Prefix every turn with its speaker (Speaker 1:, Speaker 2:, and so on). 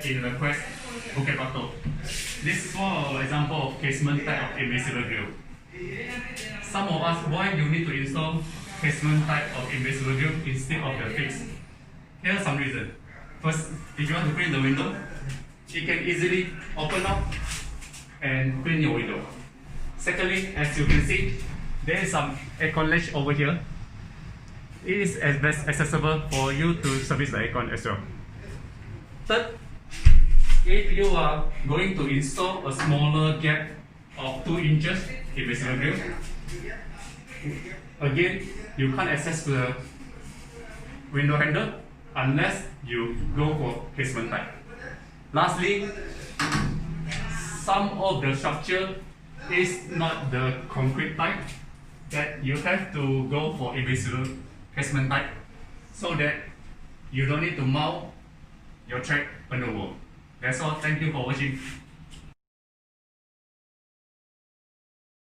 Speaker 1: in the Quest Bukit Batok. This is one example of casement type of invisible grill. Some of us, why you need to install casement type of invisible grill instead of the fixed? Here are some reasons. First, if you want to clean the window, it can easily open up and clean your window. Secondly, as you can see, there is some aircon latch over here. It is best accessible for you to service the aircon as well. Third, if you are going to install a smaller gap of 2 inches invisible grill, again, you can't access the window handle unless you go for casement type. Lastly, some of the structure is not the concrete type, that you have to go for invisible casement type so that you don't need to mount your track on the wall. That's all. Thank you for watching.